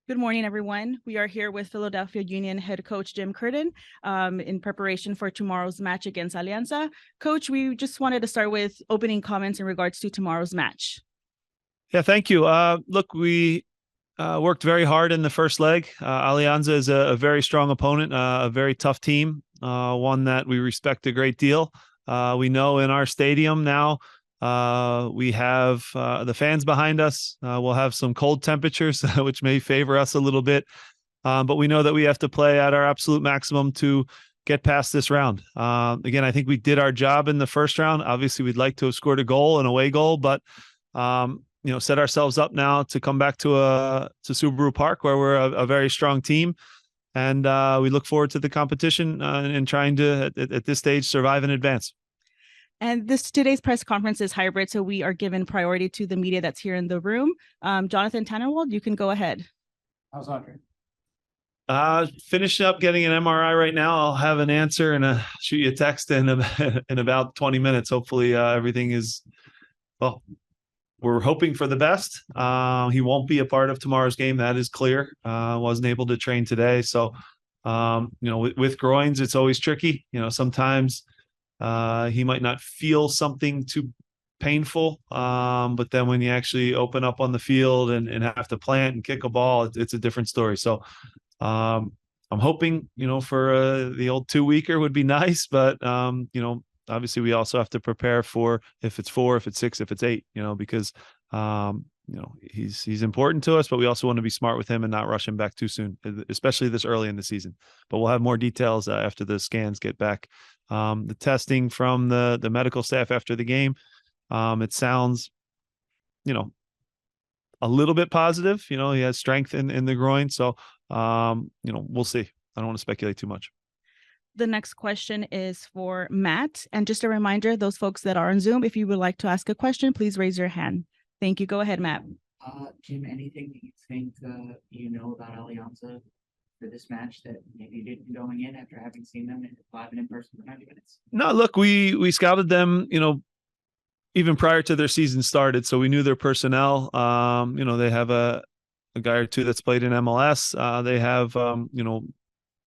Good morning, everyone. We are here with Philadelphia Union head coach Jim Curtin in preparation for tomorrow's match against Alianza. Coach, we just wanted to start with opening comments in regards to tomorrow's match. Yeah, thank you. Look, we worked very hard in the first leg. Alianza is a very strong opponent, a very tough team, one that we respect a great deal. We know in our stadium now we have the fans behind us. We'll have some cold temperatures, which may favor us a little bit. But we know that we have to play at our absolute maximum to get past this round. Again, I think we did our job in the first round. Obviously, we'd like to have scored a goal, an away goal, but set ourselves up now to come back to Subaru Park, where we're a very strong team. And we look forward to the competition and trying to, at this stage, survive and advance. And today's press conference is hybrid, so we are given priority to the media that's here in the room. Jonathan Tannerwald, you can go ahead. How's Andre? Finishing up getting an MRI right now. I'll have an answer and shoot you a text in about 20 minutes. Hopefully everything is, well, we're hoping for the best. He won't be a part of tomorrow's game. That is clear. Wasn't able to train today. So, with groins, it's always tricky. Sometimes he might not feel something too painful. But then when you actually open up on the field and have to plant and kick a ball, it's a different story. So I'm hoping, for the old 2-weeker would be nice, but obviously we also have to prepare for if it's 4, if it's 6, if it's 8, because he's important to us, but we also want to be smart with him and not rush him back too soon, especially this early in the season. But we'll have more details after the scans get back. The testing from the medical staff after the game, it sounds, a little bit positive. He has strength in the groin. So, we'll see. I don't want to speculate too much. The next question is for Matt. And just a reminder, those folks that are on Zoom, if you would like to ask a question, please raise your hand. Thank you. Go ahead, Matt. Jim, anything that you think about Alianza for this match that maybe you didn't going in after having seen them live and in person for 90 minutes? No, look, we scouted them, even prior to their season started. So we knew their personnel. They have a guy or two that's played in MLS. They have,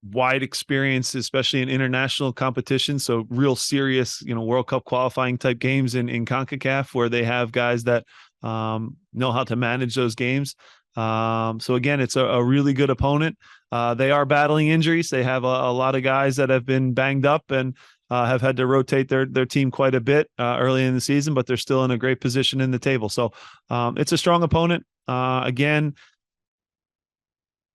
wide experience, especially in international competition. So real serious, World Cup qualifying type games in Concacaf, where they have guys that know how to manage those games. So again, it's a really good opponent. They are battling injuries. They have a lot of guys that have been banged up and have had to rotate their team quite a bit early in the season, but they're still in a great position in the table. So it's a strong opponent. Again,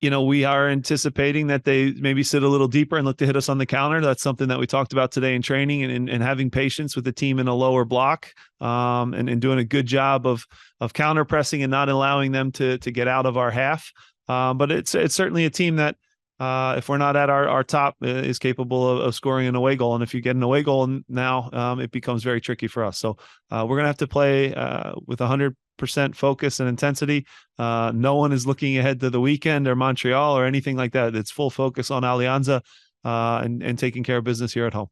we are anticipating that they maybe sit a little deeper and look to hit us on the counter. That's something that we talked about today in training and having patience with the team in a lower block and doing a good job of counter pressing and not allowing them to get out of our half. But it's certainly a team that if we're not at our top is capable of scoring an away goal. And if you get an away goal now, it becomes very tricky for us. So we're going to have to play with 100% focus and intensity. No one is looking ahead to the weekend or Montreal or anything like that. It's full focus on Alianza and taking care of business here at home.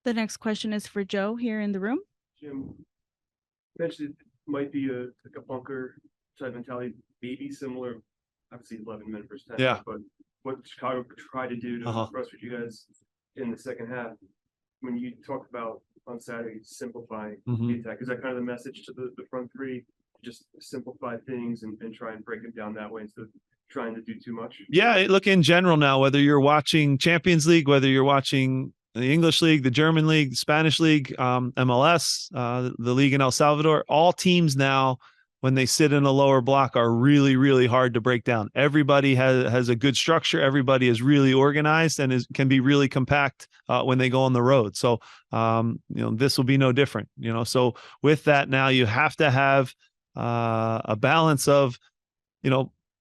The next question is for Joe here in the room. Jim, you mentioned it might be a bunker type mentality, maybe similar, obviously 11 men per 10. Yeah. But what Chicago tried to do to frustrate you guys in the second half, when you talked about on Saturday simplifying the attack, is that kind of the message to the front three? Just simplify things and try and break them down that way instead of trying to do too much? Yeah, look, in general now, whether you're watching Champions League, whether you're watching the English League, the German League, the Spanish League, MLS, the league in El Salvador, all teams now, when they sit in a lower block, are really, really hard to break down. Everybody has a good structure. Everybody is really organized and can be really compact when they go on the road. So, this will be no different. So with that now, you have to have a balance of,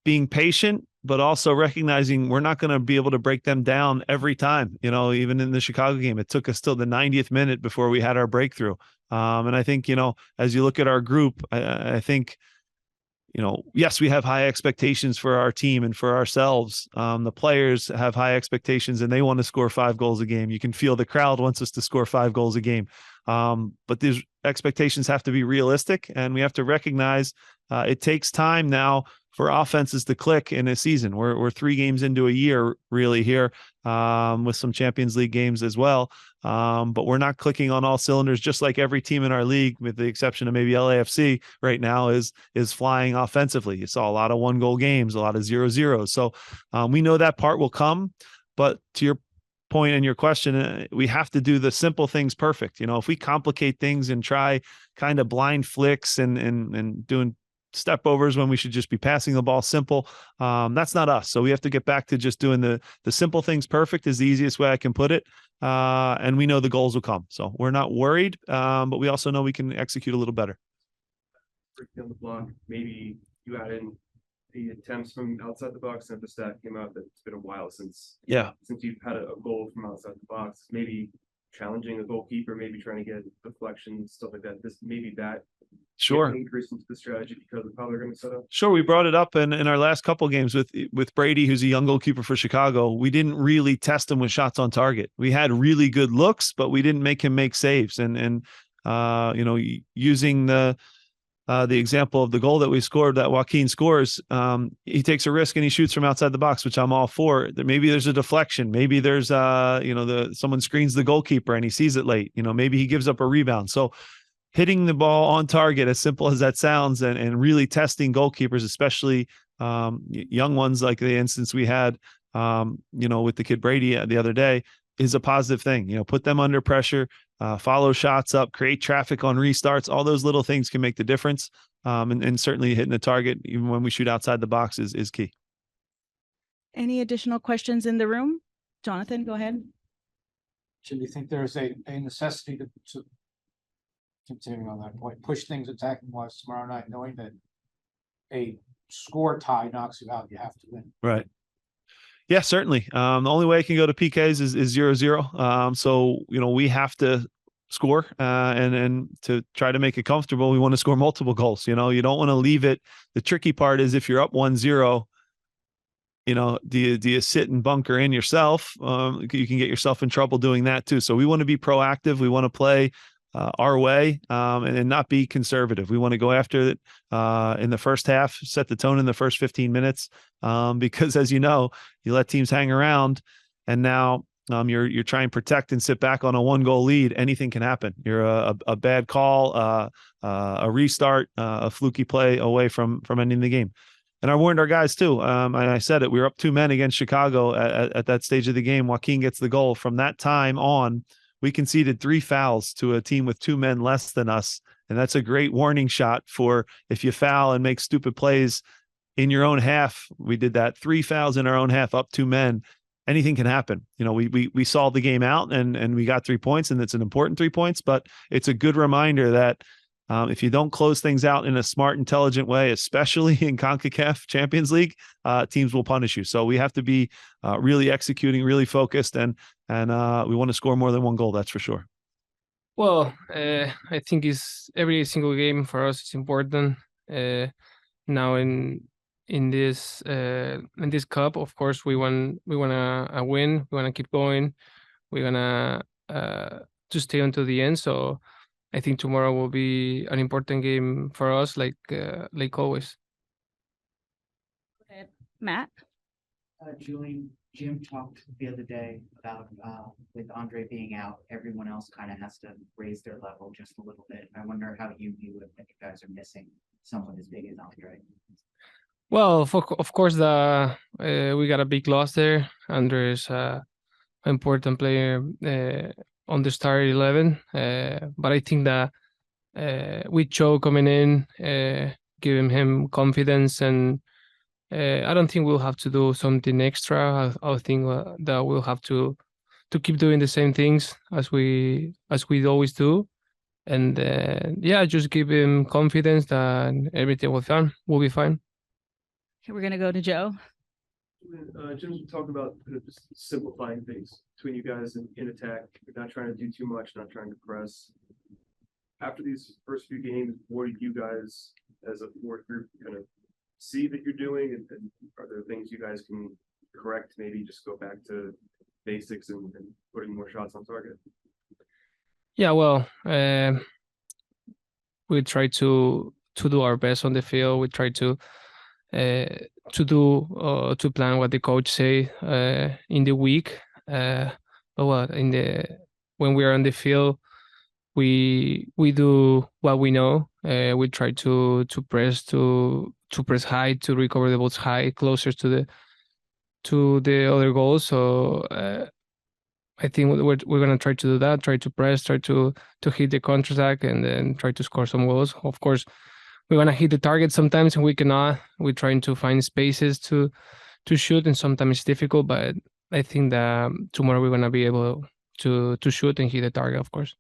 being patient, but also recognizing we're not going to be able to break them down every time. Even in the Chicago game, it took us till the 90th minute before we had our breakthrough. And I think, as you look at our group, I think, yes, we have high expectations for our team and for ourselves. The players have high expectations and they want to score 5 goals a game. You can feel the crowd wants us to score 5 goals a game. But these expectations have to be realistic, and we have to recognize it takes time now for offenses to click in a season. We're 3 games into a year really here, with some Champions League games as well. But we're not clicking on all cylinders, just like every team in our league, with the exception of maybe LAFC right now is flying offensively. You saw a lot of 1-goal games, a lot of 0-0. So we know that part will come, but to your point and your question, we have to do the simple things perfect. If we complicate things and try kind of blind flicks and doing step overs when we should just be passing the ball simple, that's not us. So we have to get back to just doing the simple things perfect is the easiest way I can put it. And we know the goals will come. So we're not worried, but we also know we can execute a little better. On the block, maybe you add in the attempts from outside the box, and the stat came out that it's been a while since you've had a goal from outside the box. Maybe challenging a goalkeeper, maybe trying to get deflections, stuff like that. Maybe that increase into the strategy because of how they're going to set up. Sure, we brought it up in our last couple games with Brady, who's a young goalkeeper for Chicago. We didn't really test him with shots on target. We had really good looks, but we didn't make him make saves. And using the example of the goal that we scored, that Joaquin scores, he takes a risk and he shoots from outside the box, which I'm all for. Maybe there's a deflection. Maybe there's someone screens the goalkeeper and he sees it late. Maybe he gives up a rebound. So hitting the ball on target, as simple as that sounds, and really testing goalkeepers, especially young ones like the instance we had, with the kid Brady the other day, is a positive thing. Put them under pressure, follow shots up, create traffic on restarts. All those little things can make the difference. And certainly hitting the target, even when we shoot outside the box, is key. Any additional questions in the room? Jonathan, go ahead. Do you think there's a necessity to continuing on that point, push things attacking wise tomorrow night, knowing that a score tie knocks you out, you have to win? Right. Yeah, certainly. The only way I can go to PKs is 0-0. So, we have to score, and to try to make it comfortable, we want to score multiple goals. You don't want to leave it. The tricky part is if you're up 1-0, do you sit and bunker in yourself? You can get yourself in trouble doing that too. So we want to be proactive. We want to play our way, and not be conservative. We want to go after it in the first half, set the tone in the first 15 minutes, because as you know, you let teams hang around, and now you're trying to protect and sit back on a 1-goal lead. Anything can happen. You're a bad call, a restart, a fluky play away from ending the game. And I warned our guys too. And I said it. We were up 2 men against Chicago at that stage of the game. Joaquin gets the goal. From that time on, we conceded 3 fouls to a team with 2 men less than us. And that's a great warning shot for if you foul and make stupid plays in your own half. We did that. 3 fouls in our own half, up 2 men. Anything can happen. We solved the game out and we got 3 points, and it's an important 3 points, but it's a good reminder that if you don't close things out in a smart, intelligent way, especially in Concacaf Champions League, teams will punish you. So we have to be really executing, really focused, and we want to score more than 1 goal. That's for sure. Well, I think it's every single game for us is important. Now in this cup, of course, we want to win. We want to keep going. We want to stay until the end. So I think tomorrow will be an important game for us, like always. Okay. Matt? Julian, Jim talked the other day about with Andre being out, everyone else kind of has to raise their level just a little bit. I wonder how you view it that you guys are missing someone as big as Andre. Well, of course, we got a big loss there. Andre is an important player on the start 11, but I think that with Joe coming in, giving him confidence, and I don't think we'll have to do something extra. I think that we'll have to keep doing the same things as we always do, and just give him confidence that everything will be fine. Okay, we're gonna go to Joe. Jim talked about just simplifying things between you guys in attack. You're not trying to do too much, not trying to press. After these first few games, what did you guys as a fourth group kind of see that you're doing? And are there things you guys can correct, maybe just go back to basics and putting more shots on target? Yeah, well, we try to do our best on the field. We try to to plan what the coach say in the week. But well, when we are on the field, we do what we know. We try to press high, to recover the balls high, closer to the other goals. So I think we're gonna try to do that. Try to press, try to hit the counterattack, and then try to score some goals. Of course, we're gonna hit the target sometimes, and we cannot. We're trying to find spaces to shoot, and sometimes it's difficult. But I think that tomorrow we're gonna be able to shoot and hit the target, of course.